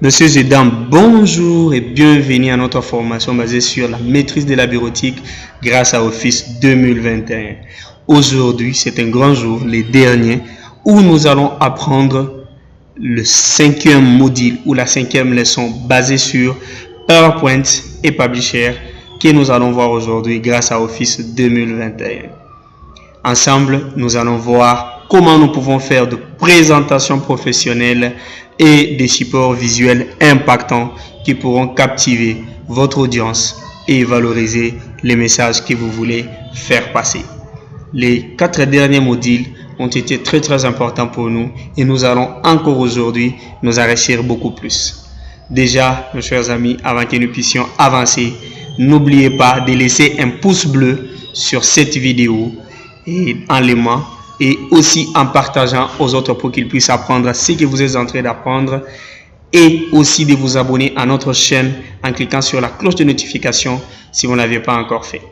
Messieurs et dames, bonjour et bienvenue à notre formation basée sur la maîtrise de la bureautique grâce à Office 2021. Aujourd'hui, c'est un grand jour, le dernier, où nous allons apprendre le 5e module ou la 5e leçon basée sur PowerPoint et Publisher que nous allons voir aujourd'hui grâce à Office 2021. Ensemble, nous allons voir comment nous pouvons faire de présentations professionnelles et des supports visuels impactants qui pourront captiver votre audience et valoriser les messages que vous voulez faire passer. Les 4 derniers modules ont été très importants pour nous et nous allons encore aujourd'hui nous enrichir beaucoup plus. Déjà, mes chers amis, avant que nous puissions avancer, n'oubliez pas de laisser un pouce bleu sur cette vidéo et en l'aimant et aussi en partageant aux autres pour qu'ils puissent apprendre ce que vous êtes en train d'apprendre, et aussi de vous abonner à notre chaîne en cliquant sur la cloche de notification si vous ne l'avez pas encore fait.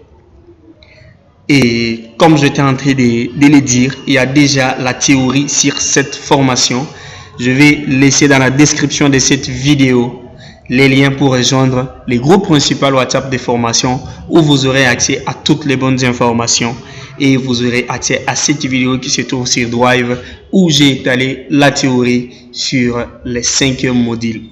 Et comme j'étais en train de le dire, il y a déjà la théorie sur cette formation. Je vais laisser dans la description de cette vidéo les liens pour rejoindre les groupes principaux WhatsApp des formations où vous aurez accès à toutes les bonnes informations et vous aurez accès à cette vidéo qui se trouve sur Drive où j'ai étalé la théorie sur les 5e modules.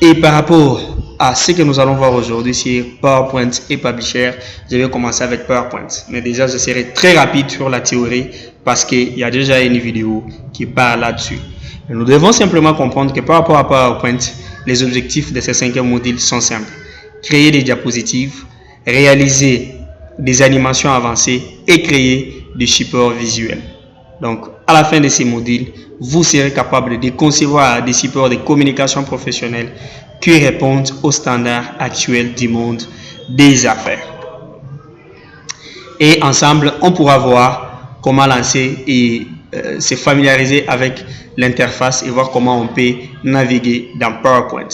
Et par rapport à ce que nous allons voir aujourd'hui sur PowerPoint et Publisher, je vais commencer avec PowerPoint. Mais déjà, je serai très rapide sur la théorie parce qu'il y a déjà une vidéo qui parle là-dessus. Nous devons simplement comprendre que par rapport à PowerPoint, les objectifs de ces 5e modules sont simples. Créer des diapositives, réaliser des animations avancées et créer des supports visuels. Donc, à la fin de ces modules, vous serez capable de concevoir des supports de communication professionnelle qui répondent aux standards actuels du monde des affaires. Et ensemble, on pourra voir comment lancer et se familiariser avec l'interface et voir comment on peut naviguer dans PowerPoint.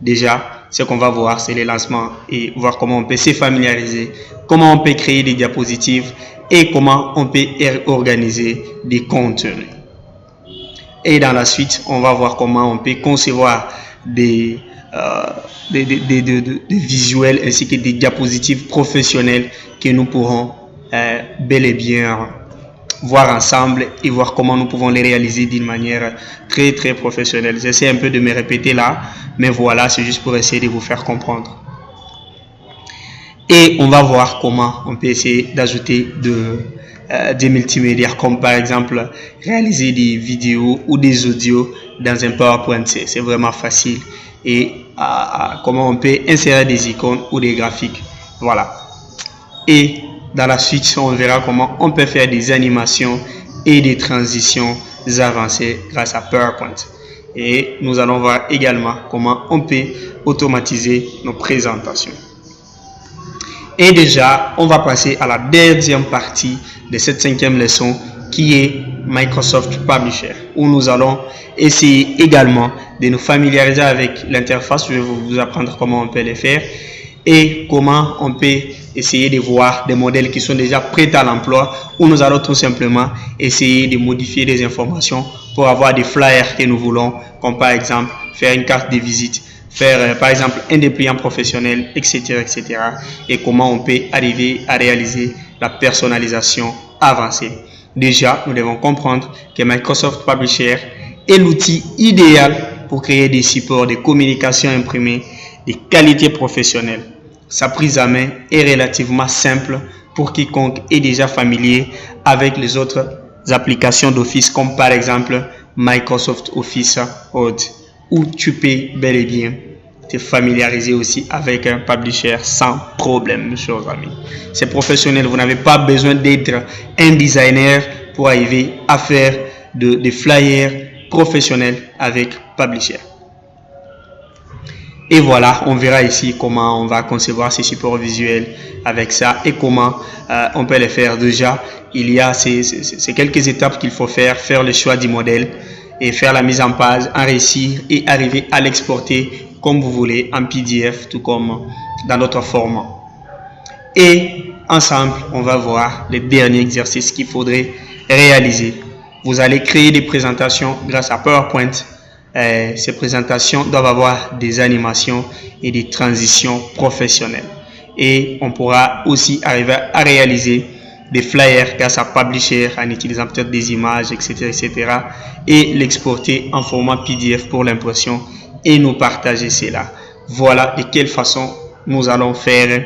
Déjà, ce qu'on va voir, c'est les lancements et voir comment on peut se familiariser, comment on peut créer des diapositives et comment on peut organiser des contenus. Et dans la suite, on va voir comment on peut concevoir des visuels ainsi que des diapositives professionnelles que nous pourrons bel et bien voir ensemble et voir comment nous pouvons les réaliser d'une manière très professionnelle. J'essaie un peu de me répéter là, mais voilà, c'est juste pour essayer de vous faire comprendre. Et on va voir comment on peut essayer d'ajouter des multimédia, comme par exemple réaliser des vidéos ou des audios dans un PowerPoint. C'est vraiment facile. Et comment on peut insérer des icônes ou des graphiques. Voilà. Et dans la suite, on verra comment on peut faire des animations et des transitions avancées grâce à PowerPoint. Et nous allons voir également comment on peut automatiser nos présentations. Et déjà, on va passer à la deuxième partie de cette 5e leçon qui est Microsoft Publisher, où nous allons essayer également de nous familiariser avec l'interface. Je vais vous apprendre comment on peut le faire et comment on peut essayer de voir des modèles qui sont déjà prêts à l'emploi, où nous allons tout simplement essayer de modifier des informations pour avoir des flyers que nous voulons, comme par exemple faire une carte de visite, faire par exemple un dépliant professionnel, etc. Et comment on peut arriver à réaliser la personnalisation avancée. Déjà, nous devons comprendre que Microsoft Publisher est l'outil idéal pour créer des supports de communication imprimés de qualité professionnelle. Sa prise à main est relativement simple pour quiconque est déjà familier avec les autres applications d'Office comme par exemple Microsoft Office Word, où tu peux bel et bien te familiariser aussi avec un publisher sans problème, mes chers amis. C'est professionnel, vous n'avez pas besoin d'être un designer pour arriver à faire des flyers professionnels avec Publisher. Et voilà, on verra ici comment on va concevoir ces supports visuels avec ça et comment on peut les faire. Déjà, il y a ces quelques étapes qu'il faut faire le choix du modèle et faire la mise en page, en réussir et arriver à l'exporter comme vous voulez en PDF, tout comme dans d'autres formats. Et ensemble, on va voir les derniers exercices qu'il faudrait réaliser. Vous allez créer des présentations grâce à PowerPoint ces présentations doivent avoir des animations et des transitions professionnelles. Et on pourra aussi arriver à réaliser des flyers grâce à Publisher en utilisant peut-être des images, etc. et l'exporter en format PDF pour l'impression et nous partager cela. Voilà de quelle façon nous allons faire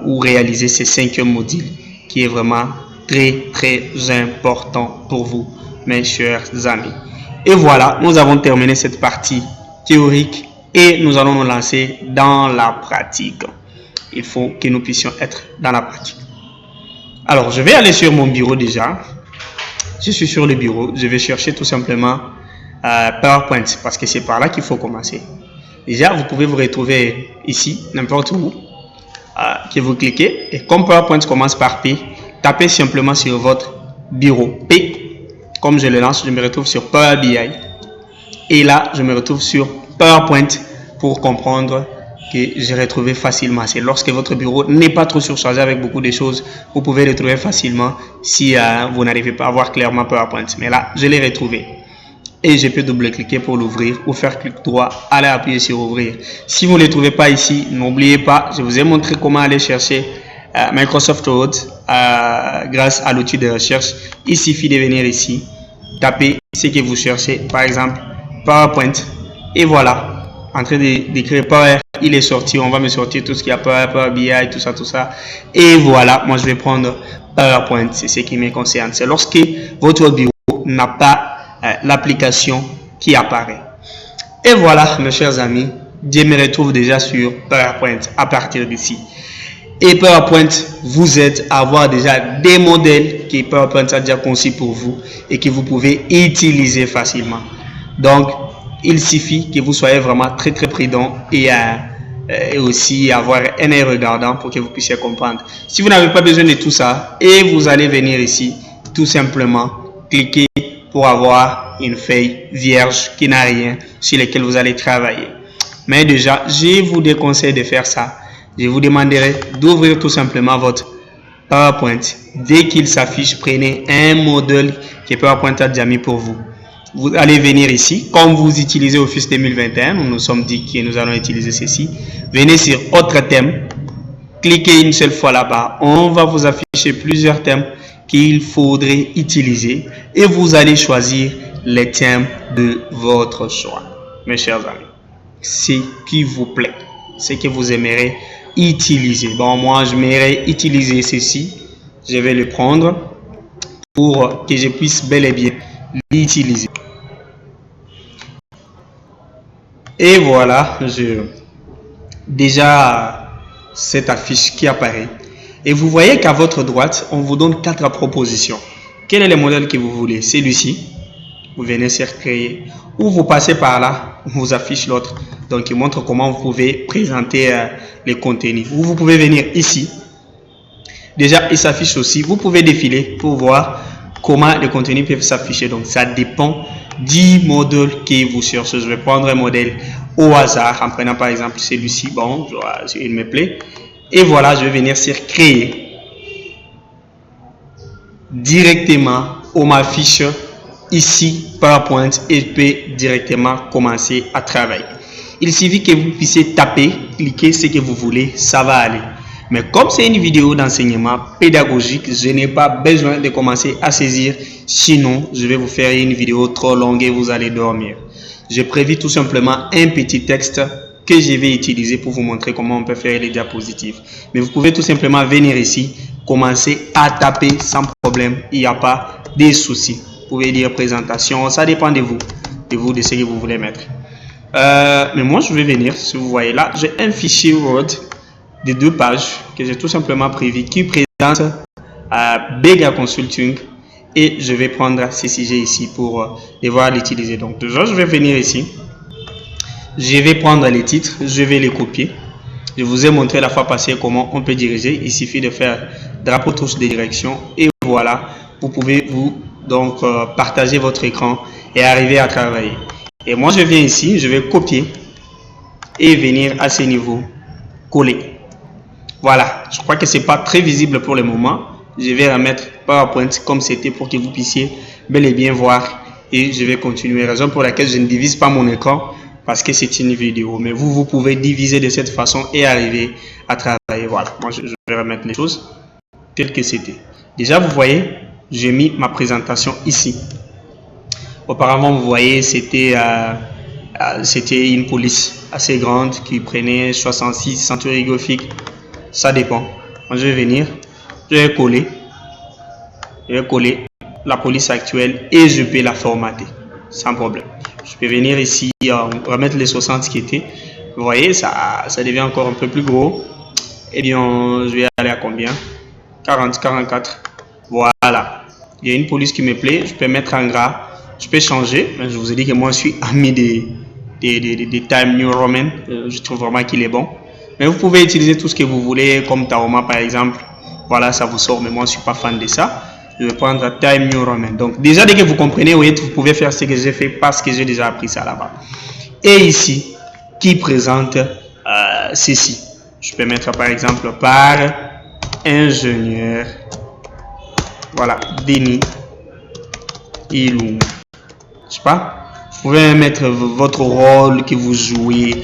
ou réaliser ces 5 modules qui est vraiment très important pour vous, mes chers amis. Et voilà, nous avons terminé cette partie théorique et nous allons nous lancer dans la pratique. Il faut que nous puissions être dans la pratique. Alors, je vais aller sur mon bureau déjà. Je suis sur le bureau. Je vais chercher tout simplement PowerPoint parce que c'est par là qu'il faut commencer. Déjà, vous pouvez vous retrouver ici, n'importe où, que vous cliquez. Et comme PowerPoint commence par P, tapez simplement sur votre bureau. P, comme je le lance, je me retrouve sur Power BI. Et là, je me retrouve sur PowerPoint pour comprendre que j'ai retrouvé facilement. C'est lorsque votre bureau n'est pas trop surchargé avec beaucoup de choses, vous pouvez le trouver facilement si vous n'arrivez pas à voir clairement PowerPoint. Mais là, je l'ai retrouvé. Et je peux double-cliquer pour l'ouvrir ou faire clic droit, aller appuyer sur ouvrir. Si vous ne le trouvez pas ici, n'oubliez pas, je vous ai montré comment aller chercher Microsoft Word grâce à l'outil de recherche. Il suffit de venir ici, taper ce que vous cherchez, par exemple PowerPoint, et voilà. En train d'écrire Power, il est sorti, on va me sortir tout ce qui a Power BI, tout ça. Et voilà, moi je vais prendre PowerPoint, c'est ce qui me concerne. C'est lorsque votre bureau n'a pas l'application qui apparaît. Et voilà, mes chers amis, je me retrouve déjà sur PowerPoint à partir d'ici. Et PowerPoint vous aide à avoir déjà des modèles que PowerPoint a déjà conçus pour vous et que vous pouvez utiliser facilement. Donc, il suffit que vous soyez vraiment très prudent et aussi avoir un œil regardant pour que vous puissiez comprendre. Si vous n'avez pas besoin de tout ça et vous allez venir ici, tout simplement cliquer pour avoir une feuille vierge qui n'a rien sur laquelle vous allez travailler. Mais déjà, je vous déconseille de faire ça. Je vous demanderai d'ouvrir tout simplement votre PowerPoint. Dès qu'il s'affiche, prenez un modèle que PowerPoint a déjà mis pour vous. Vous allez venir ici, comme vous utilisez Office 2021, nous nous sommes dit que nous allons utiliser ceci. Venez sur Autre thème, cliquez une seule fois là-bas. On va vous afficher plusieurs thèmes qu'il faudrait utiliser et vous allez choisir les thèmes de votre choix. Mes chers amis, ce qui vous plaît, ce que vous aimerez utiliser. Bon, moi, je m'aimerais utiliser ceci. Je vais le prendre pour que je puisse bel et bien l'utiliser. Et voilà, déjà cette affiche qui apparaît. Et vous voyez qu'à votre droite, on vous donne 4 propositions. Quel est le modèle que vous voulez? Celui-ci. Vous venez sur créer. Ou vous passez par là, on vous affiche l'autre. Donc, il montre comment vous pouvez présenter les contenus. Ou vous pouvez venir ici. Déjà, il s'affiche aussi. Vous pouvez défiler pour voir comment les contenus peuvent s'afficher. Donc, ça dépend du modèle que vous cherchez. Je vais prendre un modèle au hasard en prenant par exemple celui-ci. Bon, il me plaît. Et voilà, je vais venir sur créer. Directement, on m'affiche ici PowerPoint et je peux directement commencer à travailler. Il suffit que vous puissiez taper, cliquer ce que vous voulez, ça va aller. Mais comme c'est une vidéo d'enseignement pédagogique, je n'ai pas besoin de commencer à saisir. Sinon, je vais vous faire une vidéo trop longue et vous allez dormir. J'ai prévu tout simplement un petit texte que je vais utiliser pour vous montrer comment on peut faire les diapositives. Mais vous pouvez tout simplement venir ici, commencer à taper sans problème. Il n'y a pas de soucis. Vous pouvez dire présentation, ça dépend de vous, de ce que vous voulez mettre. Mais moi, je vais venir, si vous voyez là, j'ai un fichier Word de 2 pages que j'ai tout simplement prévu qui présente Bega Consulting et je vais prendre ce sujet ici pour devoir l'utiliser. Donc déjà, je vais venir ici, je vais prendre les titres, je vais les copier. Je vous ai montré la fois passée comment on peut diriger. Il suffit de faire drapeau touche de direction et voilà, vous pouvez donc partager votre écran et arriver à travailler. Et moi, je viens ici, je vais copier et venir à ce niveau coller. Voilà, je crois que c'est pas très visible pour le moment. Je vais remettre PowerPoint comme c'était pour que vous puissiez bel et bien voir et je vais continuer. Raison pour laquelle je ne divise pas mon écran parce que c'est une vidéo. Mais vous pouvez diviser de cette façon et arriver à travailler. Voilà, moi je vais remettre les choses telles que c'était. Déjà, vous voyez, j'ai mis ma présentation ici. Auparavant, vous voyez, c'était une police assez grande qui prenait 66 centuries graphiques. Ça dépend. Moi, je vais venir, je vais coller la police actuelle et je peux la formater sans problème. Je peux venir ici, remettre les 60 qui étaient. Vous voyez, ça devient encore un peu plus gros. Eh bien, je vais aller à combien? 40, 44. Voilà. Il y a une police qui me plaît. Je peux mettre en gras. Je peux changer. Mais je vous ai dit que moi, je suis ami des Times New Roman. Je trouve vraiment qu'il est bon. Mais vous pouvez utiliser tout ce que vous voulez, comme Tahoma par exemple. Voilà, ça vous sort. Mais moi, je ne suis pas fan de ça. Je vais prendre Time New Roman. Donc, déjà, dès que vous comprenez, vous pouvez faire ce que j'ai fait parce que j'ai déjà appris ça là-bas. Et ici, qui présente ceci. Je peux mettre par exemple par ingénieur. Voilà, Denis Ilunga. Je sais pas. Vous pouvez mettre votre rôle que vous jouez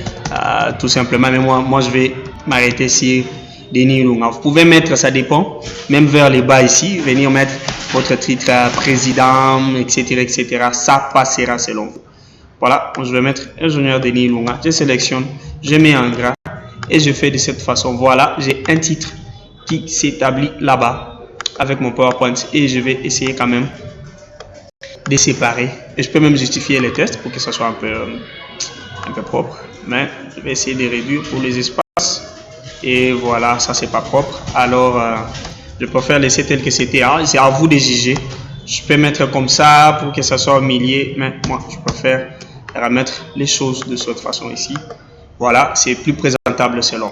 tout simplement. Mais moi, je vais m'arrêter sur Denis Ilunga. Vous pouvez mettre, ça dépend, même vers les bas ici, venir mettre votre titre président, etc., etc. Ça passera selon vous. Voilà, je vais mettre ingénieur Denis Ilunga. Je sélectionne, je mets en gras et je fais de cette façon. Voilà, j'ai un titre qui s'établit là-bas avec mon PowerPoint et je vais essayer quand même de séparer. Et je peux même justifier les tests pour que ça soit un peu propre. Mais je vais essayer de réduire pour les espaces. Et voilà, ça c'est pas propre. Alors, je préfère laisser tel que c'était. C'est à vous de juger. Je peux mettre comme ça pour que ça soit au milieu. Mais moi, je préfère remettre les choses de cette façon ici. Voilà, c'est plus présentable selon.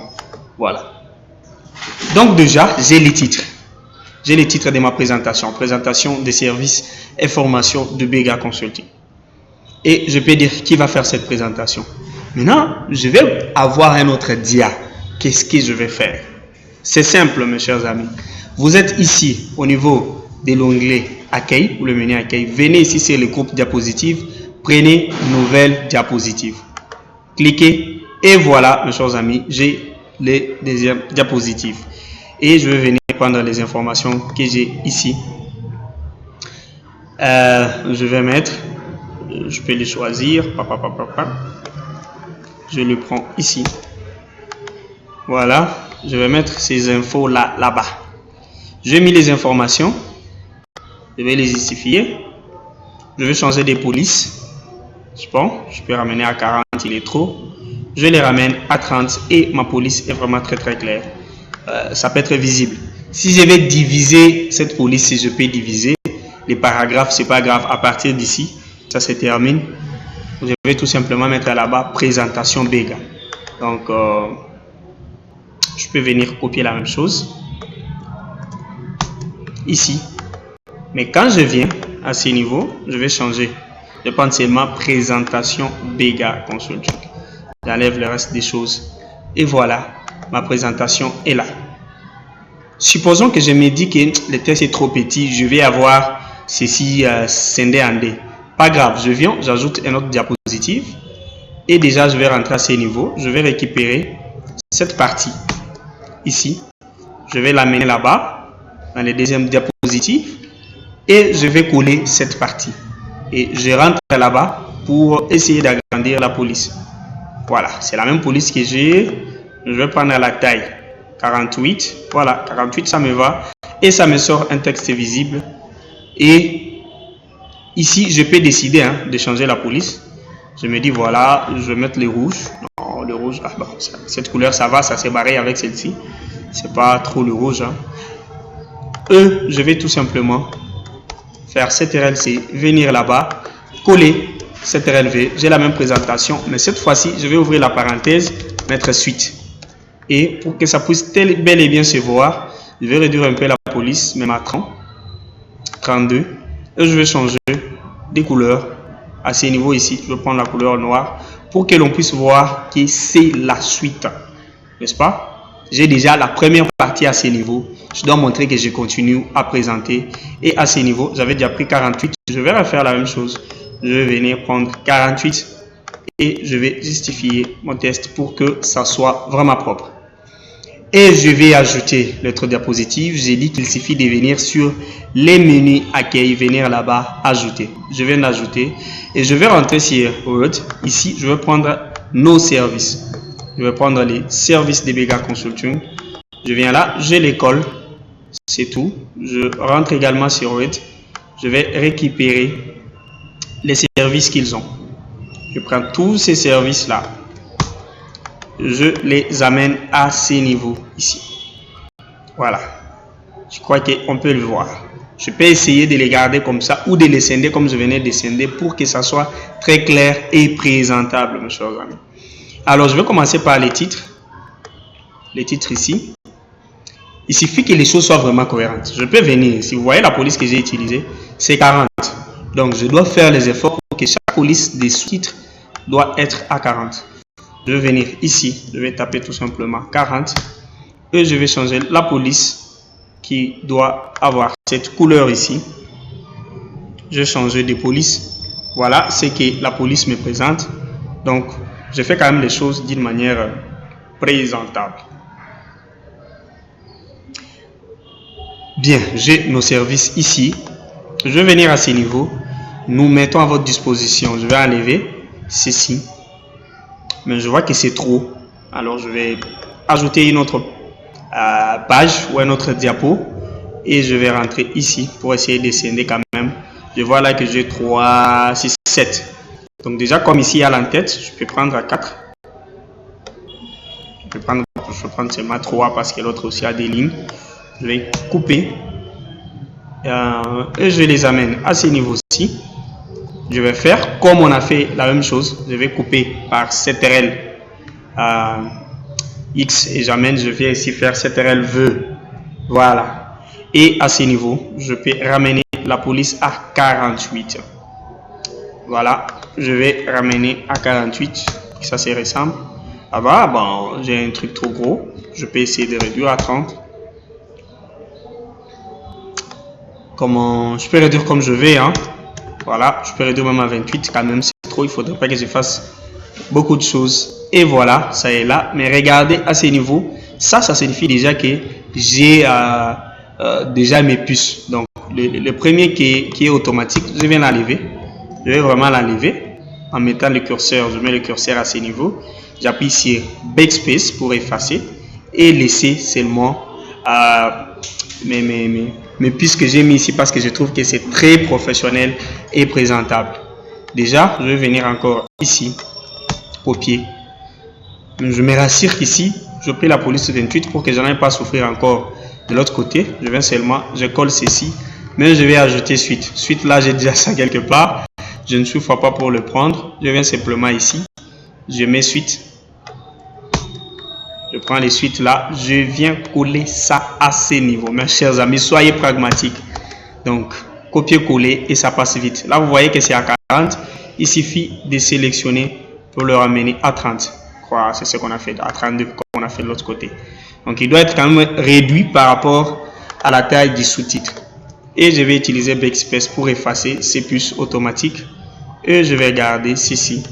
Voilà. Donc déjà, j'ai les titres. J'ai les titres de ma présentation. Présentation des services et formations de Bega Consulting. Et je peux dire qui va faire cette présentation. Maintenant, je vais avoir un autre dia. Qu'est-ce que je vais faire? C'est simple, mes chers amis. Vous êtes ici au niveau de l'onglet Accueil, ou le menu Accueil. Venez ici sur le groupe diapositive. Prenez Nouvelle diapositive. Cliquez et voilà, mes chers amis, j'ai les deuxièmes diapositives. Et je vais venir prendre les informations que j'ai ici. Je vais mettre, je peux les choisir. Je le prends ici. Voilà, je vais mettre ces infos là-bas. J'ai mis les informations. Je vais les justifier. Je vais changer des polices. Bon, je peux ramener à 40, il est trop. Je les ramène à 30 et ma police est vraiment très claire. Ça peut être visible. Si je vais diviser cette police, si je peux diviser les paragraphes, c'est pas grave. À partir d'ici, ça se termine. Je vais tout simplement mettre là-bas présentation Bega. Donc, je peux venir copier la même chose ici. Mais quand je viens à ce niveau, je vais changer. Je prends seulement présentation Bega Consulting. J'enlève le reste des choses. Et voilà, ma présentation est là. Supposons que je me dis que le texte est trop petit, je vais avoir ceci scindé en deux. Pas grave, je viens, j'ajoute un autre diapositive. Et déjà, je vais rentrer à ce niveau. Je vais récupérer cette partie ici. Je vais l'amener là-bas, dans les deuxièmes diapositives. Et je vais coller cette partie. Et je rentre là-bas pour essayer d'agrandir la police. Voilà, c'est la même police que j'ai. Je vais prendre la taille 48. Voilà, 48, ça me va. Et ça me sort un texte visible. Et ici, je peux décider de changer la police. Je me dis, voilà, je vais mettre le rouge. Non, le rouge, bon, cette couleur, ça va, ça s'est barré avec celle-ci. C'est pas trop le rouge. Je vais tout simplement faire CTRL-C, venir là-bas, coller CTRL-V. J'ai la même présentation, mais cette fois-ci, je vais ouvrir la parenthèse, mettre suite. Et pour que ça puisse bel et bien se voir, je vais réduire un peu la police, même à 30, 32. Et je vais changer des couleurs à ce niveau ici. Je vais prendre la couleur noire pour que l'on puisse voir que c'est la suite. N'est-ce pas? J'ai déjà la première partie à ce niveau. Je dois montrer que je continue à présenter. Et à ce niveau, j'avais déjà pris 48. Je vais refaire la même chose. Je vais venir prendre 48 et je vais justifier mon test pour que ça soit vraiment propre. Et je vais ajouter notre diapositive. J'ai dit qu'il suffit de venir sur les menus accueil, venir là-bas, ajouter. Je viens d'ajouter et je vais rentrer sur Word. Ici, je vais prendre nos services. Je vais prendre les services de Bega Consulting. Je viens là, je les colle. C'est tout. Je rentre également sur Word. Je vais récupérer les services qu'ils ont. Je prends tous ces services-là. Je les amène à ces niveaux ici. Voilà. Je crois qu'on peut le voir. Je peux essayer de les garder comme ça ou de les scinder comme je venais de scinder pour que ça soit très clair et présentable, mes chers amis. Alors, je vais commencer par les titres. Les titres ici. Il suffit que les choses soient vraiment cohérentes. Je peux venir, si vous voyez la police que j'ai utilisée, c'est 40. Donc, je dois faire les efforts pour que chaque police des sous-titres doit être à 40. Je vais venir ici, je vais taper tout simplement 40 et je vais changer la police qui doit avoir cette couleur ici. Je vais changer de police. Voilà ce que la police me présente. Donc, je fais quand même les choses d'une manière présentable. Bien, j'ai nos services ici. Je vais venir à ce niveau. Nous mettons à votre disposition. Je vais enlever ceci. Mais je vois que c'est trop. Alors, je vais ajouter une autre page ou un autre diapo. Et je vais rentrer ici pour essayer de descendre quand même. Je vois là que j'ai 3, 6, 7. Donc déjà, comme ici, il y a l'entête, je peux prendre à 4. Je peux prendre seulement 3 parce que l'autre aussi a des lignes. Je vais couper. Et je les amène à ce niveau-ci. Je vais faire comme on a fait la même chose. Je vais couper par CTRL X et j'amène, je vais ici faire CTRL V. Voilà. Et à ce niveau, je peux ramener la police à 48. Voilà. Je vais ramener à 48. Ça, c'est récent. Ah bah, bon, j'ai un truc trop gros. Je peux essayer de réduire à 30. Comment je peux réduire comme je vais, hein. Voilà, je peux réduire même à 28 quand même, c'est trop, il ne faudrait pas que je fasse beaucoup de choses. Et voilà, ça est là. Mais regardez à ce niveau, ça signifie déjà que j'ai déjà mes puces. Donc, le premier qui est automatique, je viens l'enlever. Je vais vraiment l'enlever en mettant le curseur. Je mets le curseur à ce niveau. J'appuie sur Backspace pour effacer et laisser seulement mes puces que j'ai mis ici parce que je trouve que c'est très professionnel et présentable. Déjà, je vais venir encore ici, copier. Je me rassure qu'ici, je paie la police 28 pour que je n'aille pas souffrir encore de l'autre côté. Je viens seulement, je colle ceci, mais je vais ajouter suite. Suite là, j'ai déjà ça quelque part. Je ne souffre pas pour le prendre. Je viens simplement ici, je mets suite. Je prends les suites là, je viens coller ça à ces niveaux. Mes chers amis, soyez pragmatiques. Donc, copier-coller et ça passe vite. Là, vous voyez que c'est à 40. Il suffit de sélectionner pour le ramener à 30. C'est ce qu'on a fait à 32 comme on a fait de l'autre côté. Donc, il doit être quand même réduit par rapport à la taille du sous-titre. Et je vais utiliser Backspace pour effacer ces puces automatiques. Et je vais garder ceci.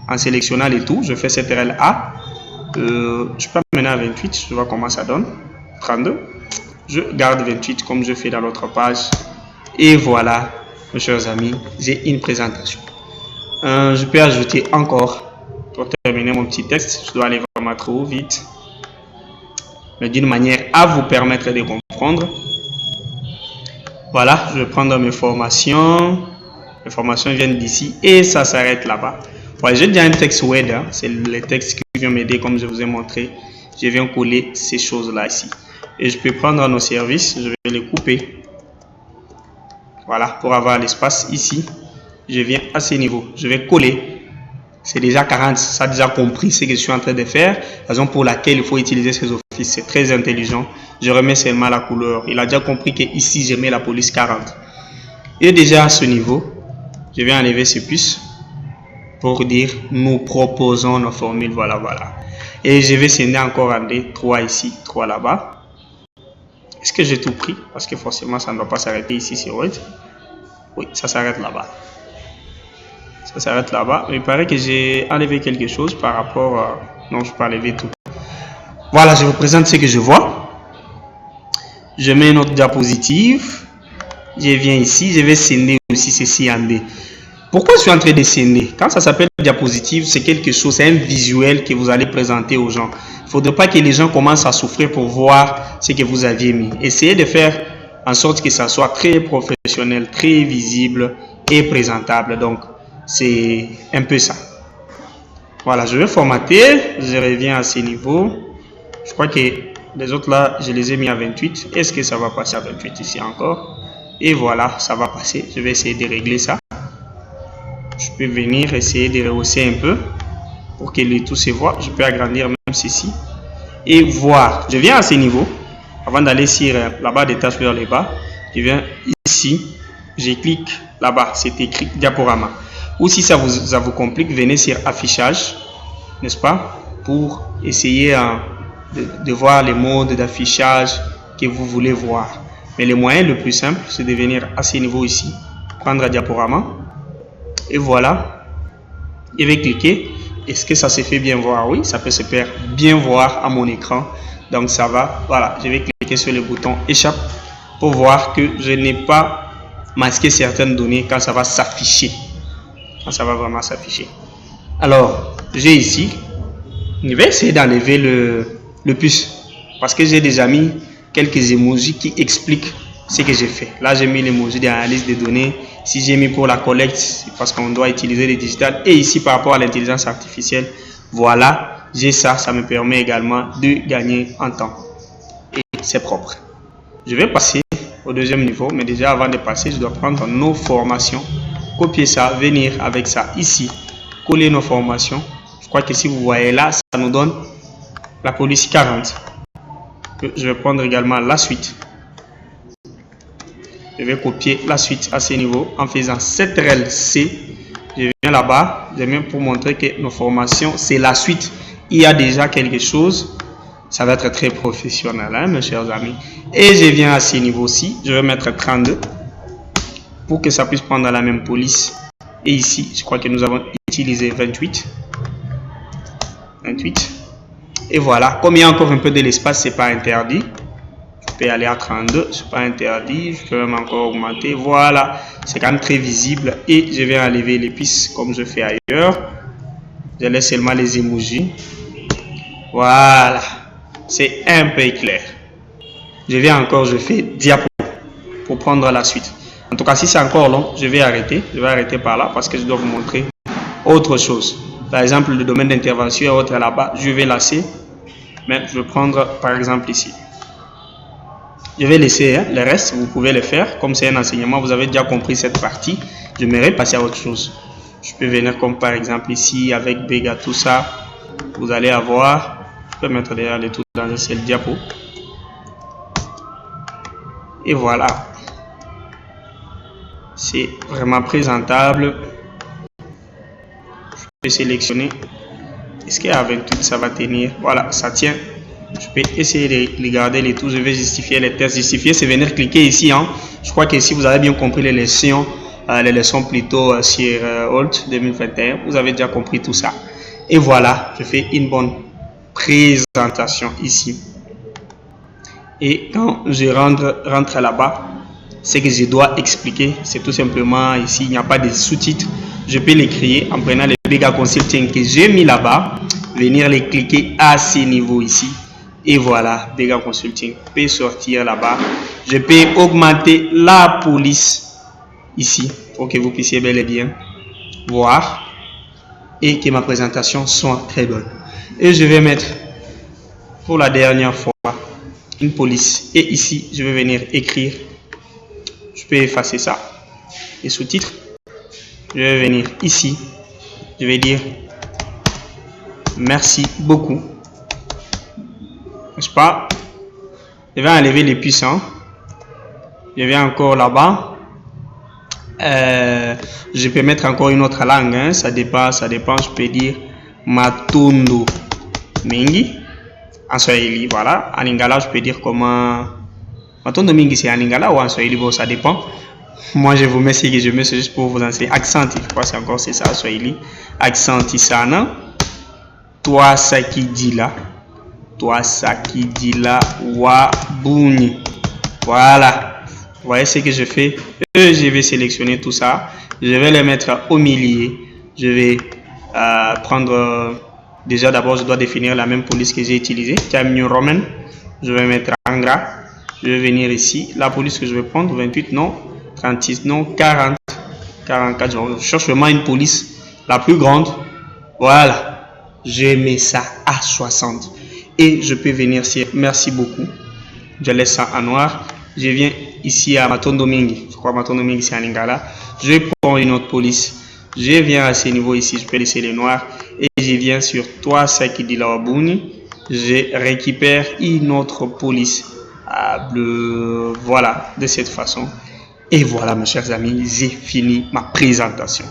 En sélectionnant les tout, je fais CTRL A. Je peux mener à 28, je vois comment ça donne. 32. Je garde 28 comme je fais dans l'autre page. Et voilà, mes chers amis, j'ai une présentation. Je peux ajouter encore, pour terminer mon petit texte, je dois aller vraiment trop vite, mais d'une manière à vous permettre de comprendre. Voilà, je vais prendre mes formations. Les formations viennent d'ici et ça s'arrête là-bas. Ouais, j'ai déjà un texte Word, hein. C'est le texte qui vient m'aider comme je vous ai montré. Je viens coller ces choses-là ici. Et je peux prendre nos services, je vais les couper. Voilà, pour avoir l'espace ici. Je viens à ce niveau, je vais coller. C'est déjà 40, ça a déjà compris ce que je suis en train de faire. La raison pour laquelle il faut utiliser ces offices, c'est très intelligent. Je remets seulement la couleur. Il a déjà compris que ici, je mets la police 40. Et déjà à ce niveau, je vais enlever ces puces. Pour dire nous proposons nos formules, voilà. Et je vais scinder encore en D, 3 ici, 3 là-bas. Est-ce que j'ai tout pris? Parce que forcément ça ne doit pas s'arrêter ici sur Word. Oui, ça s'arrête là-bas. Ça s'arrête là-bas. Il paraît que j'ai enlevé quelque chose par rapport à... Non, je peux enlever tout. Voilà, je vous présente ce que je vois. Je mets une autre diapositive. Je viens ici, je vais sceller aussi ceci en D. Pourquoi je suis en train de sceller? Quand ça s'appelle diapositive, c'est quelque chose, c'est un visuel que vous allez présenter aux gens. Il ne faudrait pas que les gens commencent à souffrir pour voir ce que vous aviez mis. Essayez de faire en sorte que ça soit très professionnel, très visible et présentable. Donc, c'est un peu ça. Voilà, je vais formater. Je reviens à ce niveau. Je crois que les autres là, je les ai mis à 28. Est-ce que ça va passer à 28 ici encore? Et voilà, ça va passer. Je vais essayer de régler ça. Je peux venir essayer de rehausser un peu pour que le tout se voit. Je peux agrandir même ceci et voir. Je viens à ce niveau. Avant d'aller sur la barre des tâches vers le bas, je viens ici. Je clique là-bas. C'est écrit diaporama. Ou si ça vous complique, venez sur affichage, n'est-ce pas, pour essayer de voir les modes d'affichage que vous voulez voir. Mais le moyen le plus simple, c'est de venir à ce niveau ici, prendre un diaporama. Et voilà, je vais cliquer. Est-ce que ça se fait bien voir? Oui, ça peut se faire bien voir à mon écran. Donc ça va. Voilà, je vais cliquer sur le bouton échappe pour voir que je n'ai pas masqué certaines données quand ça va s'afficher. Quand ça va vraiment s'afficher. Alors, j'ai ici, je vais essayer d'enlever le plus. Parce que j'ai déjà mis quelques emojis qui expliquent ce que j'ai fait. Là, j'ai mis l'emoji d'analyse des données. Si j'ai mis pour la collecte, c'est parce qu'on doit utiliser les digital. Et ici, par rapport à l'intelligence artificielle, voilà, j'ai ça. Ça me permet également de gagner en temps. Et c'est propre. Je vais passer au deuxième niveau. Mais déjà, avant de passer, je dois prendre nos formations. Copier ça, venir avec ça ici. Coller nos formations. Je crois que si vous voyez là, ça nous donne la police 40. Je vais prendre également la suite. Je vais copier la suite à ce niveau en faisant CTRL-C. Je viens là-bas. Je viens pour montrer que nos formations, c'est la suite. Il y a déjà quelque chose. Ça va être très professionnel, hein, mes chers amis. Et je viens à ce niveau-ci. Je vais mettre 32 pour que ça puisse prendre la même police. Et ici, je crois que nous avons utilisé 28. 28. Et voilà. Comme il y a encore un peu de l'espace, c'est pas interdit. Je peux aller à 32, c'est pas interdit, je peux même encore augmenter. Voilà, c'est quand même très visible. Et je vais enlever les pistes comme je fais ailleurs. Je laisse seulement les emojis. Voilà, c'est un peu clair. Je vais encore, je fais diapo pour prendre la suite. En tout cas, si c'est encore long, je vais arrêter. Je vais arrêter par là parce que je dois vous montrer autre chose. Par exemple, le domaine d'intervention et autres là-bas, je vais lasser. Mais je vais prendre par exemple ici. Je vais laisser le reste, vous pouvez le faire. Comme c'est un enseignement, vous avez déjà compris cette partie. J'aimerais passer à autre chose. Je peux venir comme par exemple ici avec Béga, tout ça. Vous allez avoir, je peux mettre derrière les tout dans un seul diapo. Et voilà. C'est vraiment présentable. Je peux sélectionner. Est-ce qu'à 28 ça va tenir? Voilà, ça tient. Je peux essayer de regarder les tout. Je vais justifier les tests. Justifier, c'est venir cliquer ici. Hein. Je crois que si vous avez bien compris les leçons plutôt sur Holt 2021, vous avez déjà compris tout ça. Et voilà, je fais une bonne présentation ici. Et quand je rentre là-bas, ce que je dois expliquer, c'est tout simplement ici, il n'y a pas de sous-titres. Je peux l'écrire en prenant les Béga Consulting que j'ai mis là-bas, venir les cliquer à ce niveau ici. Et voilà, Béga Consulting peut sortir là-bas. Je peux augmenter la police ici pour que vous puissiez bel et bien voir et que ma présentation soit très bonne. Et je vais mettre pour la dernière fois une police. Et ici, je vais venir écrire. Je peux effacer ça. Les sous-titres. Je vais venir ici. Je vais dire merci beaucoup. N'est-ce pas? Je vais enlever les puissants. Je vais encore là-bas. Je peux mettre encore une autre langue. Hein. Ça dépend. Je peux dire Matondo Mingi. En Swahili, voilà. En Lingala, je peux dire comment. Matondo Mingi, c'est en Lingala ou en Swahili? Bon, ça dépend. Moi, je vous mets ce que je mets, c'est juste pour vous enseigner. Accent, je crois que c'est encore ça, Swahili. Accent, sana. Toi, ça qui dit là. Toi, ça qui dit là. Wabuni. Voilà. Vous voyez ce que je fais? Je vais sélectionner tout ça. Je vais les mettre au milieu. Je vais prendre... déjà, d'abord, je dois définir la même police que j'ai utilisée. Time New Roman. Je vais mettre en gras. Je vais venir ici. La police que je vais prendre, 28, non. 36, non. 40. 44. Je cherche vraiment une police la plus grande. Voilà. Je mets ça à 60. Et je peux venir sur merci beaucoup. Je laisse ça en noir. Je viens ici à Matondo Mingi. Je crois que Matondo Mingi c'est en Lingala. Je prends une autre police. Je viens à ce niveau ici. Je peux laisser les noirs. Et je viens sur toi, ça qui dit là, je récupère une autre police bleu. Voilà, de cette façon. Et voilà, mes chers amis, j'ai fini ma présentation.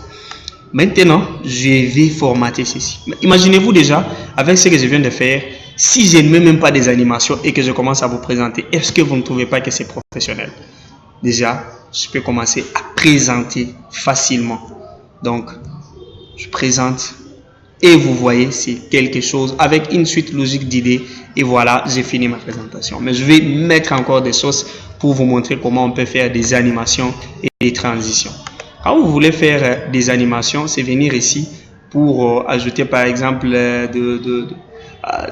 Maintenant, je vais formater ceci. Imaginez-vous déjà, avec ce que je viens de faire, si je ne mets même pas des animations et que je commence à vous présenter, est-ce que vous ne trouvez pas que c'est professionnel? Déjà, je peux commencer à présenter facilement. Donc, je présente et vous voyez, c'est quelque chose avec une suite logique d'idées. Et voilà, j'ai fini ma présentation. Mais je vais mettre encore des sauces pour vous montrer comment on peut faire des animations et des transitions. Quand vous voulez faire des animations, c'est venir ici pour ajouter par exemple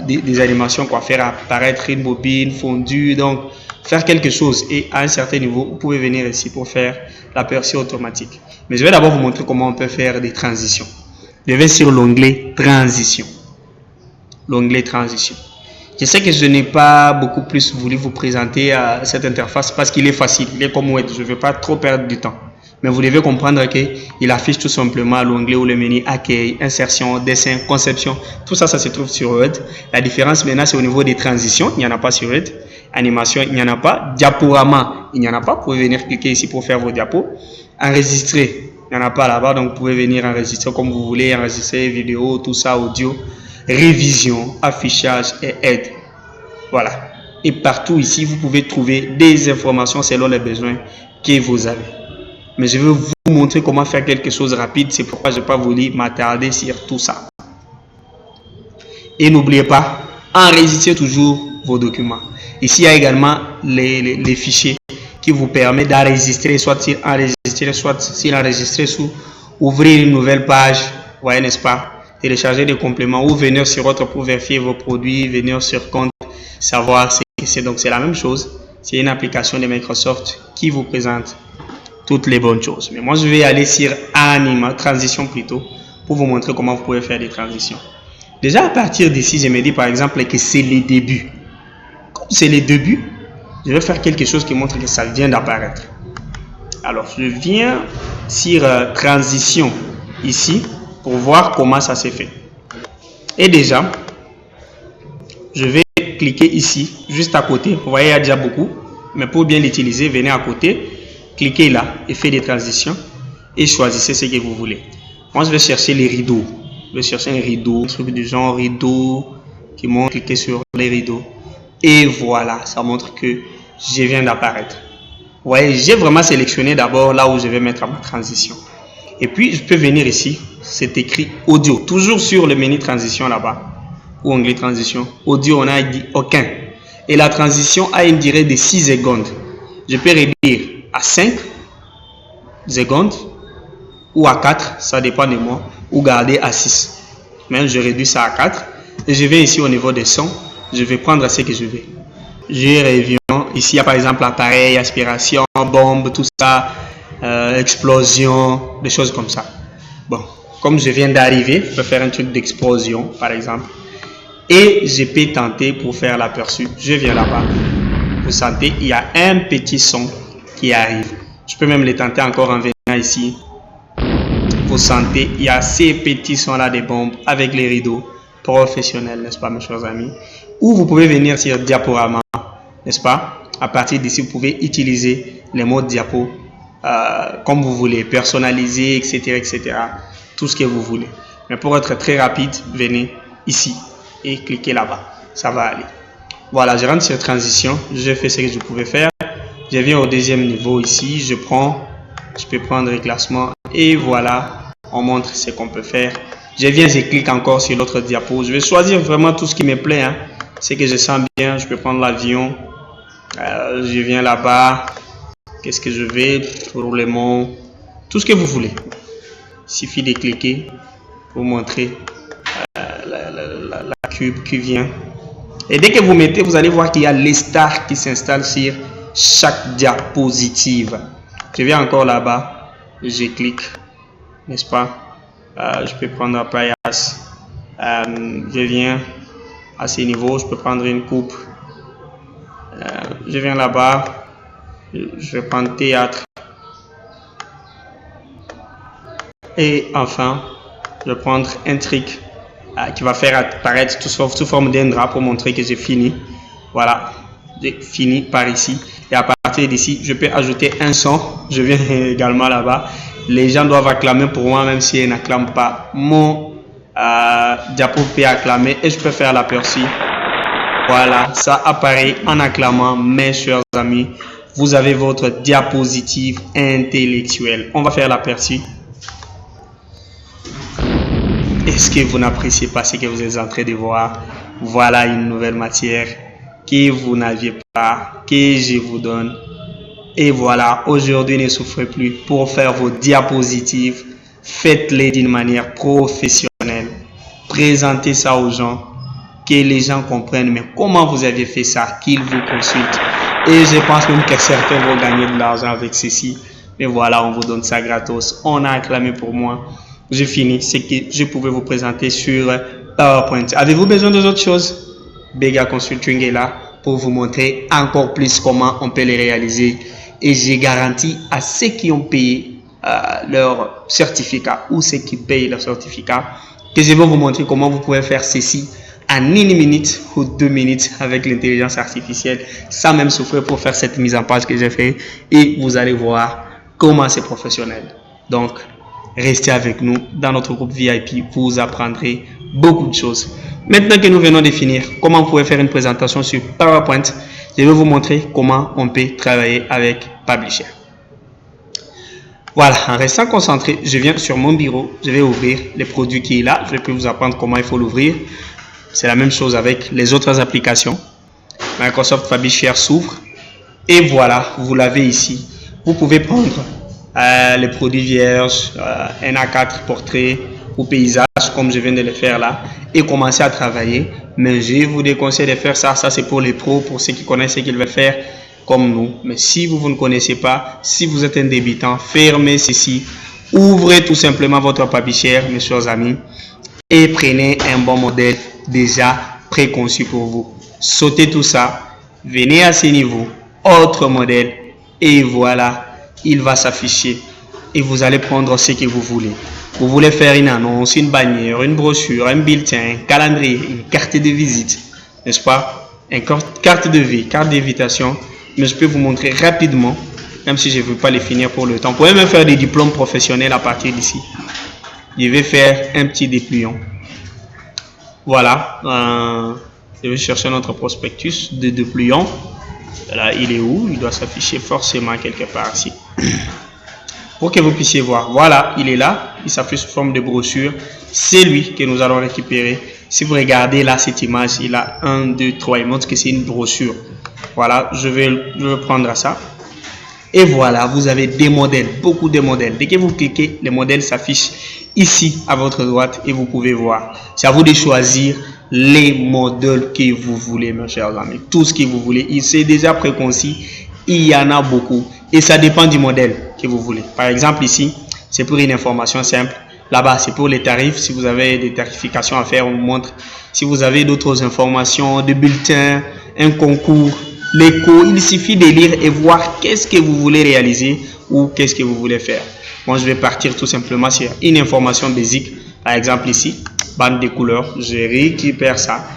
des animations, quoi, faire apparaître une bobine fondue, donc faire quelque chose. Et à un certain niveau, vous pouvez venir ici pour faire l'aperçu automatique. Mais je vais d'abord vous montrer comment on peut faire des transitions. Je vais sur l'onglet transition. L'onglet transition. Je sais que je n'ai pas beaucoup plus voulu vous présenter cette interface parce qu'il est facile. Il est comme Word. Je ne veux pas trop perdre du temps. Mais vous devez comprendre qu'il affiche tout simplement l'onglet ou le menu accueil, insertion, dessin, conception. Tout ça, ça se trouve sur Word. La différence maintenant, c'est au niveau des transitions. Il n'y en a pas sur Word. Animation, il n'y en a pas. Diaporama, il n'y en a pas. Vous pouvez venir cliquer ici pour faire vos diapos. Enregistrer, il n'y en a pas là-bas. Donc, vous pouvez venir enregistrer comme vous voulez. Enregistrer vidéo, tout ça, audio. Révision, affichage et aide. Voilà. Et partout ici, vous pouvez trouver des informations selon les besoins que vous avez. Mais je vais vous montrer comment faire quelque chose de rapide. C'est pourquoi je n'ai pas voulu m'attarder sur tout ça. Et n'oubliez pas, enregistrez toujours vos documents. Ici, il y a également les fichiers qui vous permettent d'enregistrer, soit s'il enregistrer sous ouvrir une nouvelle page, voyez, n'est-ce pas? Télécharger des compléments ou venir sur autre pour vérifier vos produits, venir sur compte, savoir ce que c'est. Donc, c'est la même chose. C'est une application de Microsoft qui vous présente toutes les bonnes choses. Mais moi, je vais aller sur transition plutôt, pour vous montrer comment vous pouvez faire des transitions. Déjà, à partir d'ici, je me dis par exemple que c'est les débuts. Comme c'est les débuts, je vais faire quelque chose qui montre que ça vient d'apparaître. Alors, je viens sur transition ici, pour voir comment ça s'est fait. Et déjà, je vais cliquer ici, juste à côté. Vous voyez, il y a déjà beaucoup. Mais pour bien l'utiliser, venez à côté. Cliquez là et faites des transitions et choisissez ce que vous voulez. Moi, je vais chercher les rideaux. Je vais chercher un rideau, un truc du genre rideau qui montre. Cliquez sur les rideaux. Et voilà, ça montre que je viens d'apparaître. Vous voyez, j'ai vraiment sélectionné d'abord là où je vais mettre ma transition. Et puis, je peux venir ici. C'est écrit audio. Toujours sur le menu transition là-bas. Ou onglet transition. Audio, on a dit aucun. Et la transition a une durée de 6 secondes. Je peux réduire à 5 secondes ou à 4, ça dépend de moi, ou garder à 6. Même je réduis ça à 4 et je vais ici au niveau des sons, je vais prendre ce que je veux. Je reviens, ici il y a par exemple appareil, aspiration, bombe, tout ça, explosion, des choses comme ça. Bon, comme je viens d'arriver, je peux faire un truc d'explosion par exemple et je peux tenter pour faire l'aperçu. Je viens là-bas, vous sentez, il y a un petit son qui arrive. Je peux même les tenter encore en venant ici. Vous sentez, il y a ces petits sons là des bombes avec les rideaux professionnels, n'est-ce pas mes chers amis? Ou vous pouvez venir sur diaporama, n'est-ce pas? À partir d'ici, vous pouvez utiliser les modes diapo comme vous voulez, personnaliser, etc., etc. Tout ce que vous voulez. Mais pour être très rapide, venez ici et cliquez là-bas. Ça va aller. Voilà, je rentre sur transition. Je fais ce que je pouvais faire. Je viens au deuxième niveau ici. Je prends Je peux prendre le classement et voilà, on montre ce qu'on peut faire. Je viens et clique encore sur l'autre diapo. Je vais choisir vraiment tout ce qui me plaît, hein. Ce que je sens bien. Je peux prendre l'avion. Je viens là-bas. Qu'est-ce que je vais pour le mot? Tout ce que vous voulez. Il suffit de cliquer pour vous montrer la cube qui vient. Et dès que vous mettez, vous allez voir qu'il y a les stars qui s'installent sur chaque diapositive. Je viens encore là-bas. Je clique. N'est-ce pas? Je peux prendre un paillas. Je viens à ce niveau. Je peux prendre une coupe. Je viens là-bas. Je vais prendre théâtre. Et enfin, je vais prendre un truc qui va faire apparaître sous forme d'un drap pour montrer que j'ai fini. Voilà, j'ai fini par ici. Et à partir d'ici, je peux ajouter un son. Je viens également là-bas. Les gens doivent acclamer pour moi, même s'ils n'acclament pas. Mon diapo peut acclamer et je peux faire l'aperçu. Voilà, ça apparaît en acclamant. Mes chers amis, vous avez votre diapositive intellectuelle. On va faire l'aperçu. Est-ce que vous n'appréciez pas ce que vous êtes en train de voir? Voilà une nouvelle matière que vous n'aviez pas, que je vous donne. Et voilà, aujourd'hui, ne souffrez plus. Pour faire vos diapositives, faites-les d'une manière professionnelle. Présentez ça aux gens, que les gens comprennent. Mais comment vous avez fait ça, qu'ils vous consultent. Et je pense même que certains vont gagner de l'argent avec ceci. Mais voilà, on vous donne ça gratos. On a acclamé pour moi. J'ai fini ce que je pouvais vous présenter sur PowerPoint. Avez-vous besoin d'autres choses? Bega Consulting est là pour vous montrer encore plus comment on peut les réaliser. Et j'ai garanti à ceux qui ont payé leur certificat ou ceux qui payent leur certificat que je vais vous montrer comment vous pouvez faire ceci en 1 minute ou 2 minutes avec l'intelligence artificielle sans même souffrir pour faire cette mise en page que j'ai fait. Et vous allez voir comment c'est professionnel. Donc, restez avec nous dans notre groupe VIP, vous apprendrez beaucoup de choses. Maintenant que nous venons de finir, comment vous pouvez faire une présentation sur PowerPoint, je vais vous montrer comment on peut travailler avec Publisher. Voilà, en restant concentré, je viens sur mon bureau, je vais ouvrir le produit qui est là, je peux vous apprendre comment il faut l'ouvrir. C'est la même chose avec les autres applications. Microsoft Publisher s'ouvre et voilà, vous l'avez ici. Vous pouvez prendre les produits vierges, un A4 portrait ou paysage comme je viens de le faire là et commencer à travailler. Mais je vous déconseille de faire ça. Ça c'est pour les pros, pour ceux qui connaissent ce qu'ils veulent faire comme nous. Mais si vous ne connaissez pas, si vous êtes un débutant, fermez ceci. Ouvrez tout simplement votre Publisher, mes chers amis, et prenez un bon modèle déjà préconçu pour vous. Sautez tout ça, venez à ce niveau, autre modèle et voilà. Il va s'afficher et vous allez prendre ce que vous voulez. Vous voulez faire une annonce, une bannière, une brochure, un bulletin, un calendrier, une carte de visite, n'est-ce pas? Une carte de vie, carte d'invitation. Mais je peux vous montrer rapidement, même si je ne veux pas les finir pour le temps. Vous pouvez même faire des diplômes professionnels à partir d'ici. Je vais faire un petit dépliant. Voilà. Je vais chercher notre prospectus de dépliant. Là, il est où? Il doit s'afficher forcément quelque part ici. Pour que vous puissiez voir. Voilà, il est là. Il s'affiche sous forme de brochure. C'est lui que nous allons récupérer. Si vous regardez là, cette image, il a 1, 2, 3. Il montre que c'est une brochure. Voilà, je vais prendre ça. Et voilà, vous avez des modèles, beaucoup de modèles. Dès que vous cliquez, les modèles s'affichent ici à votre droite et vous pouvez voir. C'est à vous de choisir les modèles que vous voulez, mes chers amis. Tout ce que vous voulez, il s'est déjà préconcis. Il y en a beaucoup et ça dépend du modèle que vous voulez. Par exemple, ici, c'est pour une information simple. Là-bas, c'est pour les tarifs. Si vous avez des tarifications à faire, on vous montre. Si vous avez d'autres informations, des bulletins, un concours, l'écho, il suffit de lire et voir qu'est-ce que vous voulez réaliser ou qu'est-ce que vous voulez faire. Moi, je vais partir tout simplement sur une information basique. Par exemple, ici, bande de couleurs. Je récupère ça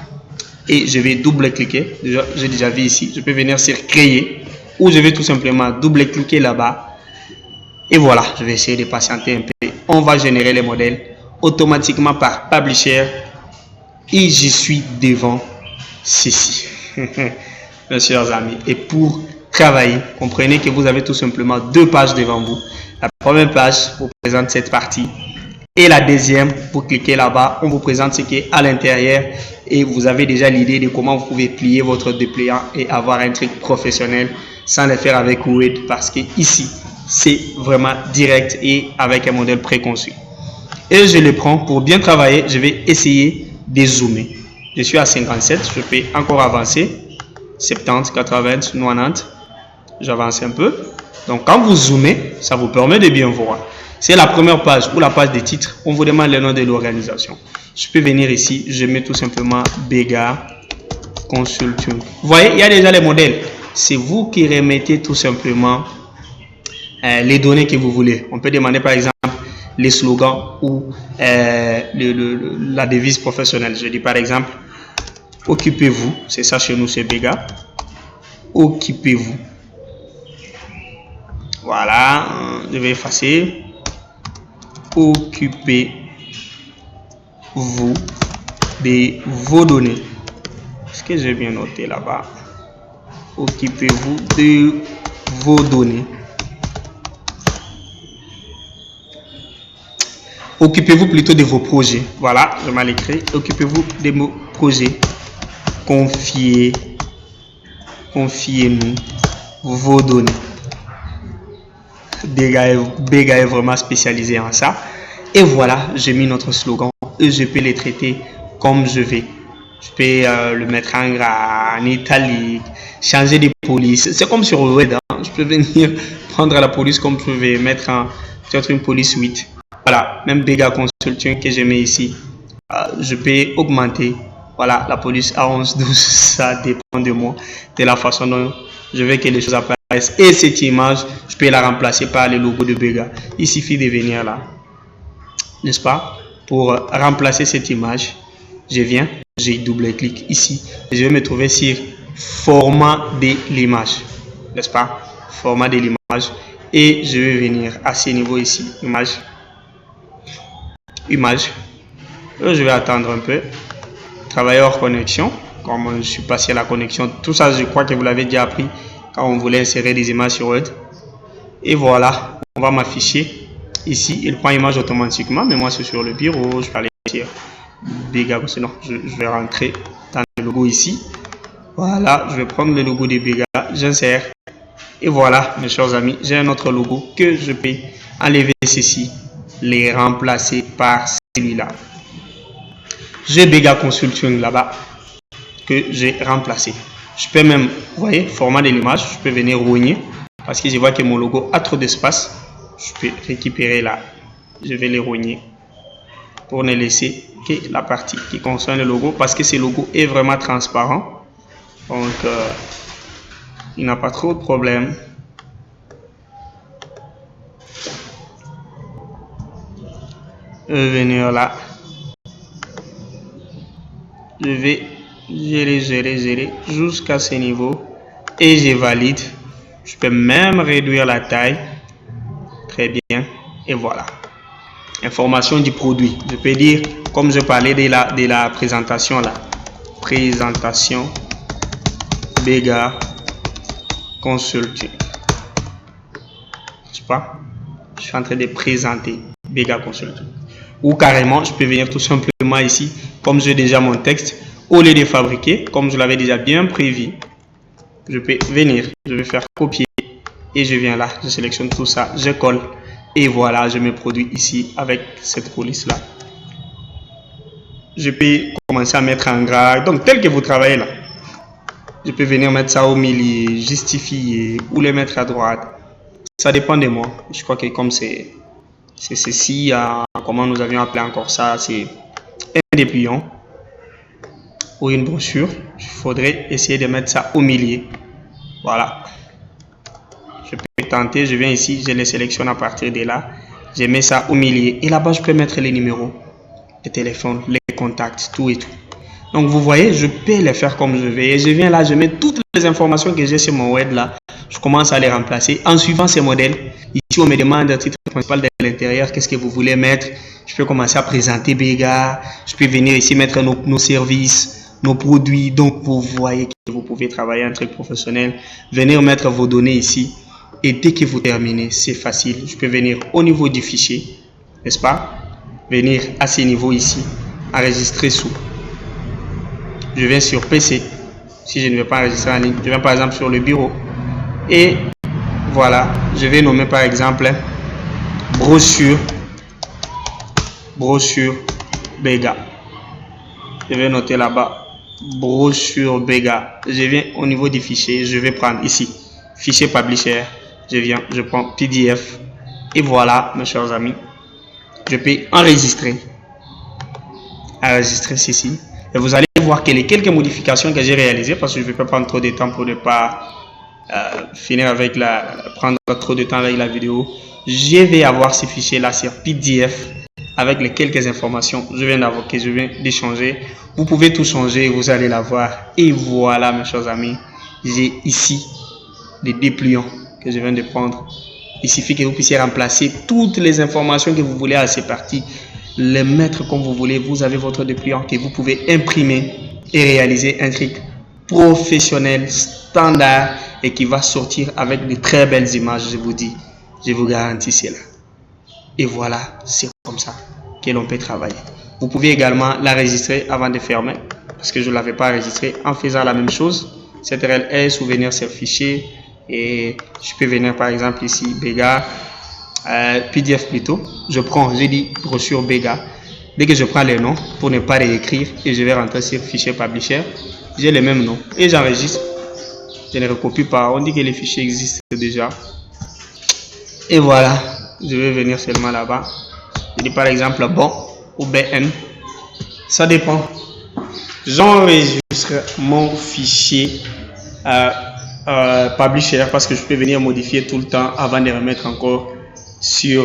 et je vais double-cliquer. J'ai déjà vu ici. Je peux venir sur créer ou je vais tout simplement double-cliquer là-bas. Et voilà, je vais essayer de patienter un peu. On va générer les modèles automatiquement par Publisher et je suis devant ceci. Mes chers amis, et pour travailler, comprenez que vous avez tout simplement 2 pages devant vous. La première page vous présente cette partie. Et la deuxième, vous cliquez là-bas, on vous présente ce qui est à l'intérieur et vous avez déjà l'idée de comment vous pouvez plier votre dépliant et avoir un truc professionnel sans le faire avec Word parce que ici, c'est vraiment direct et avec un modèle préconçu. Et je le prends pour bien travailler, je vais essayer de zoomer. Je suis à 57, je peux encore avancer. 70, 80, 90. J'avance un peu. Donc quand vous zoomez, ça vous permet de bien voir. C'est la première page ou la page des titres. On vous demande le nom de l'organisation. Je peux venir ici, je mets tout simplement Bega Consulting. Vous voyez, il y a déjà les modèles. C'est vous qui remettez tout simplement les données que vous voulez. On peut demander par exemple les slogans ou la devise professionnelle. Je dis par exemple, occupez-vous. C'est ça chez nous, c'est Bega. Occupez-vous. Voilà, je vais effacer. Occupez-vous de vos données. Est-ce que j'ai bien noté là-bas? Occupez-vous de vos données. Occupez-vous plutôt de vos projets. Voilà, je mal écrit. Occupez-vous de vos projets. Confiez-nous vos données. Bega est vraiment spécialisé en ça. Et voilà, j'ai mis notre slogan et je peux les traiter comme je vais. Je peux le mettre en gras, en italique, changer de police. C'est comme sur Word. Hein. Je peux venir prendre la police comme je vais, mettre peut-être une police 8. Voilà, même Bega Consulting que je mets ici. Je peux augmenter. Voilà, la police à 11, 12. Ça dépend de moi, de la façon dont je veux que les choses apparaissent. Et cette image, je peux la remplacer par le logo de Bega. Il suffit de venir là, n'est-ce pas? Pour remplacer cette image, je viens, j'ai double-clic ici. Je vais me trouver sur format de l'image, n'est-ce pas? Format de l'image. Et je vais venir à ce niveau ici, image. Je vais attendre un peu. Travailler hors connexion, comme je suis passé à la connexion. Tout ça, je crois que vous l'avez déjà appris quand on voulait insérer des images sur Word. Et voilà, on va m'afficher ici. Il prend image automatiquement, mais moi c'est sur le bureau. Je vais aller sur Bega. Sinon, je vais rentrer dans le logo ici. Voilà, je vais prendre le logo de Bega, j'insère. Et voilà, mes chers amis, j'ai un autre logo que je peux enlever ceci, les remplacer par celui-là. J'ai Bega Consulting là-bas que j'ai remplacé. Je peux même, vous voyez, format de l'image, je peux venir rogner parce que je vois que mon logo a trop d'espace. Je peux récupérer là, je vais les rogner pour ne laisser que la partie qui concerne le logo parce que ce logo est vraiment transparent. Donc, il n'a pas trop de problème. Je vais venir là. Je vais gérer jusqu'à ce niveau et je valide. Je peux même réduire la taille. Très bien. Et voilà. Information du produit. Je peux dire, comme je parlais de la présentation là. Présentation Bega Consulting. Je sais pas. Je suis en train de présenter Bega Consulting. Ou carrément, je peux venir tout simplement ici, comme j'ai déjà mon texte, au lieu de fabriquer, comme je l'avais déjà bien prévu, je peux venir, je vais faire copier et je viens là, je sélectionne tout ça, je colle et voilà, je me produis ici avec cette police là. Je peux commencer à mettre en gras, donc tel que vous travaillez là, je peux venir mettre ça au milieu, justifier ou les mettre à droite. Ça dépend de moi. Je crois que comme c'est ceci, comment nous avions appelé encore ça, c'est un dépliant ou une brochure. Il faudrait essayer de mettre ça au milieu. Voilà. Je peux tenter, je viens ici, je les sélectionne à partir de là. Je mets ça au milieu. Et là-bas, je peux mettre les numéros, les téléphones, les contacts, tout et tout. Donc, vous voyez, je peux les faire comme je veux. Et je viens là, je mets toutes les informations que j'ai sur mon web là. Je commence à les remplacer en suivant ces modèles. Ici, on me demande un titre principal de l'intérieur. Qu'est-ce que vous voulez mettre? Je peux commencer à présenter Bega. Je peux venir ici mettre nos services, nos produits. Donc, vous voyez que vous pouvez travailler un truc professionnel. Venir mettre vos données ici. Et dès que vous terminez, c'est facile. Je peux venir au niveau du fichier, n'est-ce pas? Venir à ce niveau ici, enregistrer sous. Je viens sur PC. Si je ne vais pas enregistrer en ligne, je viens par exemple sur le bureau. Et voilà, je vais nommer par exemple brochure Bega. Je vais noter là-bas brochure Bega. Je viens au niveau du fichier, je vais prendre ici fichier publisher. Je viens, je prends PDF et voilà, mes chers amis, je peux enregistrer ceci et vous allez voir que les quelques modifications que j'ai réalisées, parce que je ne vais pas prendre trop de temps pour ne pas finir avec prendre trop de temps avec la vidéo. Je vais avoir ces fichiers là sur PDF avec les quelques informations je viens d'avoir, que je viens d'échanger. Vous pouvez tout changer, vous allez la voir. Et voilà, mes chers amis, j'ai ici les dépliants que je viens de prendre. Il suffit que vous puissiez remplacer toutes les informations que vous voulez à ces parties, les mettre comme vous voulez. Vous avez votre dépliant que vous pouvez imprimer et réaliser un truc professionnel, standard et qui va sortir avec de très belles images, je vous dis. Je vous garantis cela. Et voilà, c'est comme ça que l'on peut travailler. Vous pouvez également l'enregistrer avant de fermer, parce que je ne l'avais pas enregistré. En faisant la même chose, CTRL-S ou venir sur fichier. Et je peux venir par exemple ici, Bega, PDF plutôt. Je prends, je dis brochure Bega. Dès que je prends les noms pour ne pas réécrire et je vais rentrer sur fichier publisher, j'ai les mêmes noms et j'enregistre. Je ne recopie pas. On dit que les fichiers existent déjà. Et voilà, je vais venir seulement là-bas. Je dis par exemple bon ou BN. Ça dépend. J'enregistre mon fichier publisher parce que je peux venir modifier tout le temps avant de remettre encore sur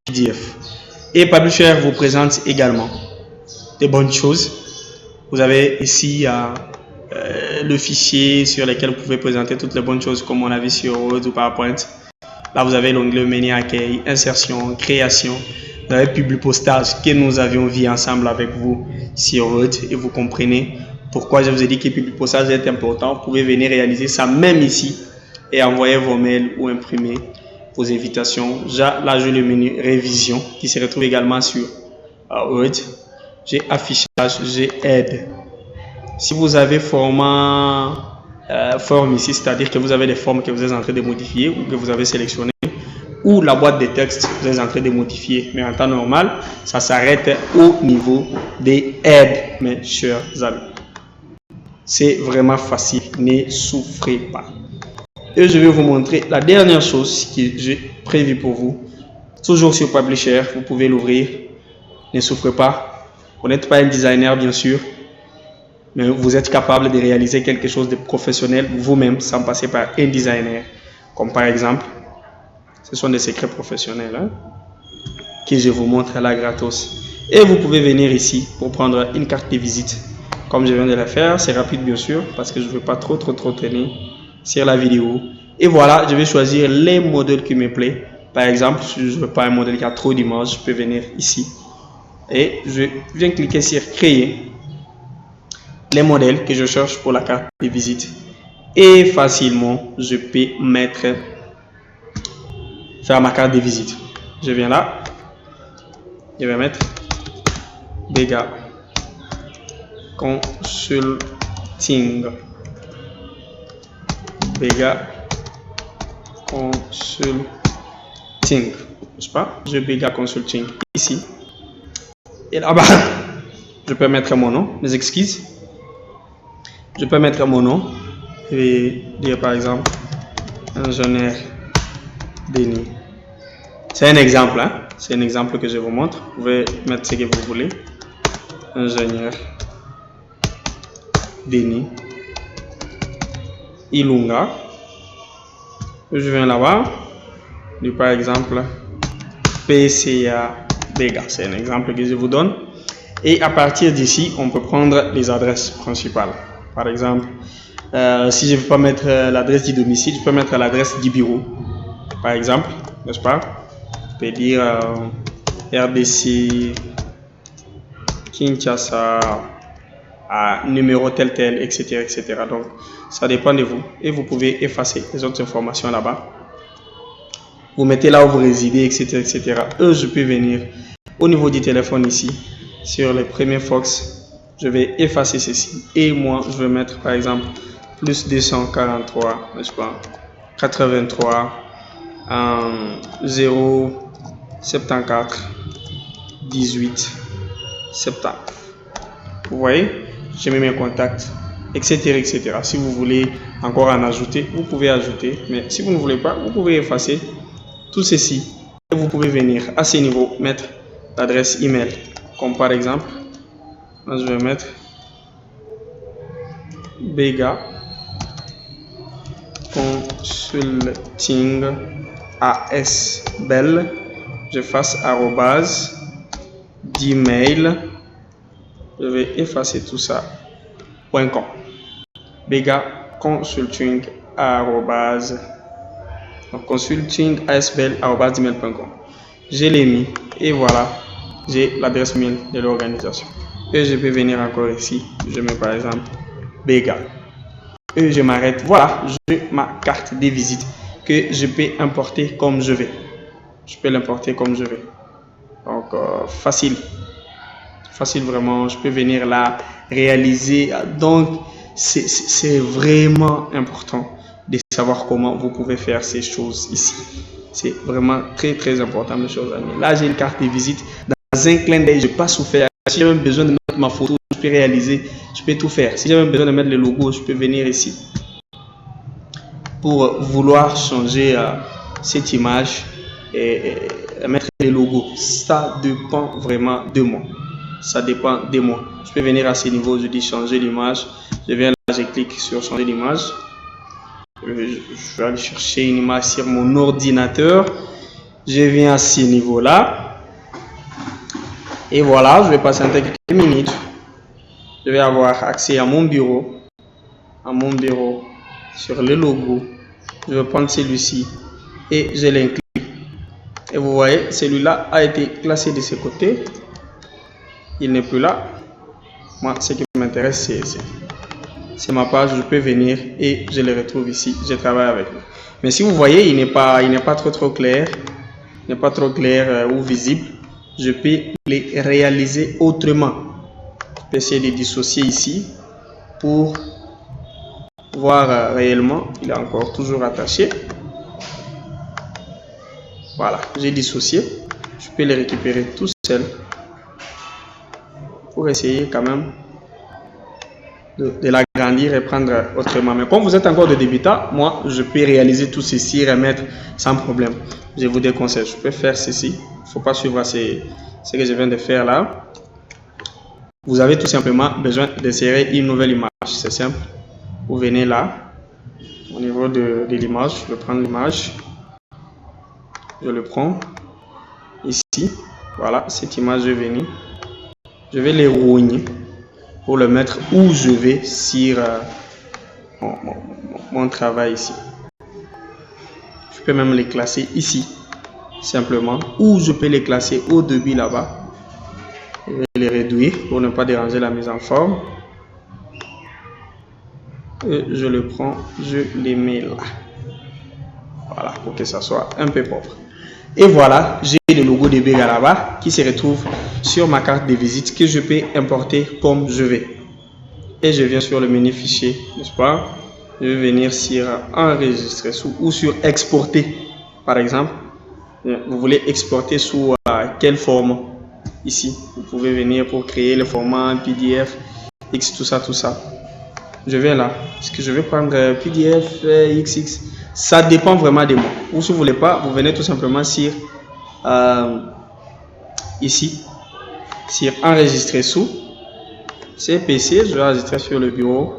PDF. Et publisher vous présente également des bonnes choses. Vous avez ici le fichier sur lequel vous pouvez présenter toutes les bonnes choses comme on a vu sur Word ou PowerPoint. Là, vous avez l'onglet menu accueil, insertion, création. Vous avez public postage que nous avions vu ensemble avec vous sur Word et vous comprenez pourquoi je vous ai dit que public postage est important. Vous pouvez venir réaliser ça même ici et envoyer vos mails ou imprimer vos invitations. Là, j'ai le menu révision qui se retrouve également sur Word. J'ai affichage, j'ai aide. Si vous avez forme ici, c'est-à-dire que vous avez des formes que vous êtes en train de modifier ou que vous avez sélectionné, ou la boîte de texte vous êtes en train de modifier, mais en temps normal, ça s'arrête au niveau des aides, mes chers amis. C'est vraiment facile, ne souffrez pas. Et je vais vous montrer la dernière chose que j'ai prévue pour vous. Toujours sur Publisher, vous pouvez l'ouvrir. Ne souffrez pas. Vous n'êtes pas un designer, bien sûr, mais vous êtes capable de réaliser quelque chose de professionnel vous-même sans passer par un designer. Comme par exemple, ce sont des secrets professionnels que je vous montre là gratos. Et vous pouvez venir ici pour prendre une carte de visite. Comme je viens de la faire, c'est rapide bien sûr parce que je ne veux pas trop traîner sur la vidéo. Et voilà, je vais choisir les modèles qui me plaisent. Par exemple, si je ne veux pas un modèle qui a trop d'images, je peux venir ici. Et je viens cliquer sur créer les modèles que je cherche pour la carte de visite. Et facilement, je peux faire ma carte de visite. Je viens là. Je vais mettre Bega Consulting. Bega Consulting. N'est-ce pas? Je Bega Consulting ici. Et là-bas, je peux mettre mon nom, mes excuses. Je peux mettre mon nom et dire par exemple ingénieur Denis. C'est un exemple, hein? C'est un exemple que je vous montre. Vous pouvez mettre ce que vous voulez. Ingénieur Denis Ilunga. Je viens là-bas. Par exemple, PCA Bega. C'est un exemple que je vous donne. Et à partir d'ici, on peut prendre les adresses principales. Par exemple, si je ne veux pas mettre l'adresse du domicile, je peux mettre l'adresse du bureau. Par exemple, n'est-ce pas? Je peux dire RDC Kinshasa à numéro tel tel, etc., etc. Donc, ça dépend de vous. Et vous pouvez effacer les autres informations là-bas. Vous mettez là où vous résidez, etc., etc. Je peux venir au niveau du téléphone ici, sur les premiers Fox, je vais effacer ceci. Et moi, je vais mettre par exemple plus 243, n'est-ce pas, 83, 0, 74, 18, 70. Vous voyez, j'ai mis mes contacts, etc., etc. Si vous voulez encore en ajouter, vous pouvez ajouter. Mais si vous ne voulez pas, vous pouvez effacer tout ceci. Et vous pouvez venir à ce niveau mettre l'adresse email. Comme par exemple, moi je vais mettre Bega Consulting AS Bell. Je fasse arrobase d'email. Je vais effacer tout ça. .com. Bega Consulting arrobase consulting asbel arrobase gmail.com. Je l'ai mis et voilà, j'ai l'adresse mail de l'organisation. Et je peux venir encore ici. Je mets par exemple Bega. Et je m'arrête. Voilà, j'ai ma carte de visite que je peux importer comme je vais. Je peux l'importer comme je vais. Donc, facile. Facile vraiment. Je peux venir là, réaliser. Donc, c'est vraiment important de savoir comment vous pouvez faire ces choses ici. C'est vraiment très, très important, mes chers amis. Là, j'ai une carte de visite. Dans un clin d'œil, je peux tout faire. Si j'ai même besoin de mettre ma photo, je peux réaliser. Je peux tout faire. Si j'ai même besoin de mettre le logo, je peux venir ici. Pour vouloir changer cette image et mettre les logos, ça dépend vraiment de moi. Ça dépend de moi. Je peux venir à ce niveau, je dis changer l'image. Je viens là, je clique sur changer l'image. Je vais aller chercher une image sur mon ordinateur. Je viens à ce niveau-là. Et voilà, je vais patienter quelques minutes. Je vais avoir accès à mon bureau. Sur le logo. Je vais prendre celui-ci et je l'inclus. Et vous voyez, celui-là a été classé de ce côté. Il n'est plus là. Moi, ce qui m'intéresse, c'est ma page. Je peux venir et je le retrouve ici. Je travaille avec lui. Mais si vous voyez, il n'est pas trop clair. Il n'est pas trop clair ou visible. Je peux les réaliser autrement. Je peux essayer de dissocier ici pour voir réellement. Il est encore toujours attaché. Voilà, j'ai dissocié. Je peux les récupérer tout seul pour essayer quand même de l'agrandir et prendre autrement. Mais comme vous êtes encore de débutant, moi, je peux réaliser tout ceci et remettre sans problème. Je vous déconseille. Je peux faire ceci. Il ne faut pas suivre ce que je viens de faire là. Vous avez tout simplement besoin d'insérer une nouvelle image. C'est simple. Vous venez là, au niveau de l'image. Je vais prendre l'image. Je le prends ici. Voilà, cette image est venue. Je vais l'éloigner pour le mettre où je vais sur mon travail ici. Je peux même les classer ici, simplement. Ou je peux les classer au début là-bas. Je vais les réduire pour ne pas déranger la mise en forme. Et je le prends, je les mets là. Voilà, pour que ça soit un peu propre. Et voilà, j'ai le logo de Bega là-bas qui se retrouve sur ma carte de visite que je peux importer comme je vais. Et je viens sur le menu fichier, n'est-ce pas? Je vais venir sur enregistrer ou sur exporter, par exemple. Vous voulez exporter sous quel format? Ici, vous pouvez venir pour créer le format PDF, X, tout ça, tout ça. Je viens là. Est-ce que je vais prendre PDF, XX? Ça dépend vraiment de moi. Ou si vous ne voulez pas, vous venez tout simplement sur ici, sur enregistrer sous. C'est PC, je vais enregistrer sur le bureau.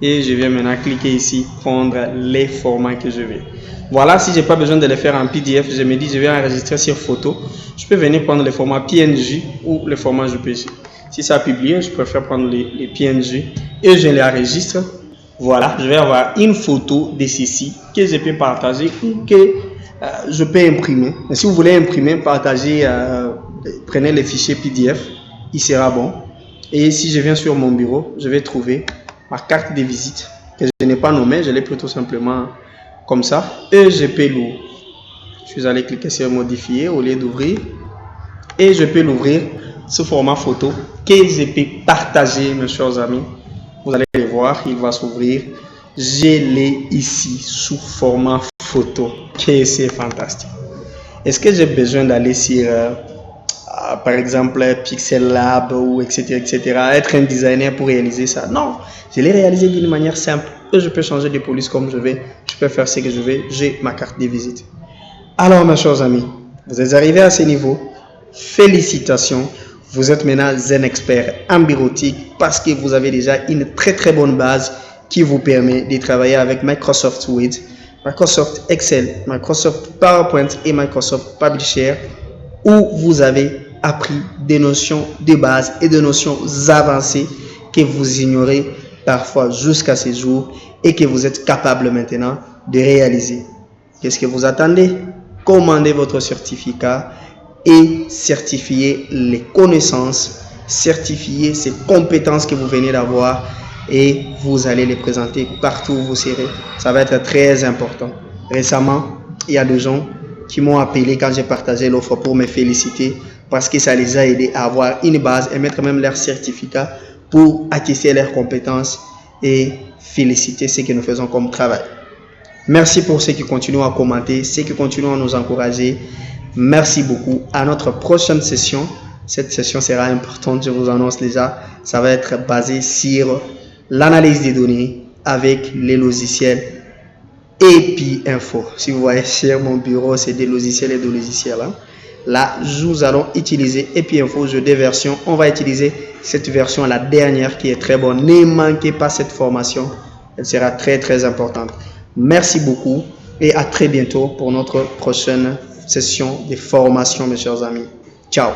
Et je viens maintenant cliquer ici, prendre les formats que je veux. Voilà, si je n'ai pas besoin de les faire en PDF, je me dis je vais enregistrer sur photo. Je peux venir prendre le format PNG ou le format JPG. Si ça a publié, je préfère prendre les PNG et je les enregistre. Voilà, je vais avoir une photo de ceci que je peux partager ou que je peux imprimer. Mais si vous voulez imprimer, partager, prenez le fichier PDF, il sera bon. Et si je viens sur mon bureau, je vais trouver ma carte de visite que je n'ai pas nommée, je l'ai plutôt simplement comme ça. Et je peux l'ouvrir. Je suis allé cliquer sur modifier au lieu d'ouvrir. Et je peux l'ouvrir sous format photo que je peux partager, mes chers amis. Vous allez le voir, il va s'ouvrir. Je l'ai ici sous format photo. Que c'est fantastique. Est-ce que j'ai besoin d'aller sur, par exemple, Pixel Lab ou etc., être un designer pour réaliser ça? Non, je l'ai réalisé d'une manière simple. Je peux changer de police comme je veux. Je peux faire ce que je veux. J'ai ma carte de visite. Alors, mes chers amis, vous êtes arrivés à ce niveau. Félicitations. Vous êtes maintenant un expert en bureautique parce que vous avez déjà une très bonne base qui vous permet de travailler avec Microsoft Word, Microsoft Excel, Microsoft PowerPoint et Microsoft Publisher, où vous avez appris des notions de base et des notions avancées que vous ignorez parfois jusqu'à ce jour et que vous êtes capable maintenant de réaliser. Qu'est-ce que vous attendez? Commandez votre certificat et certifier les connaissances, certifier ces compétences que vous venez d'avoir et vous allez les présenter partout où vous serez. Ça va être très important. Récemment, il y a des gens qui m'ont appelé quand j'ai partagé l'offre pour me féliciter parce que ça les a aidés à avoir une base et mettre même leur certificat pour acquérir leurs compétences et féliciter ce que nous faisons comme travail. Merci pour ceux qui continuent à commenter, ceux qui continuent à nous encourager. Merci beaucoup. À notre prochaine session, cette session sera importante, je vous annonce déjà. Ça va être basé sur l'analyse des données avec les logiciels EPI Info. Si vous voyez sur mon bureau, c'est des logiciels et des logiciels. Là, nous allons utiliser EPI Info, jeu des versions. On va utiliser cette version, la dernière, qui est très bonne. Ne manquez pas cette formation. Elle sera très importante. Merci beaucoup et à très bientôt pour notre prochaine session de formation, mes chers amis. Ciao.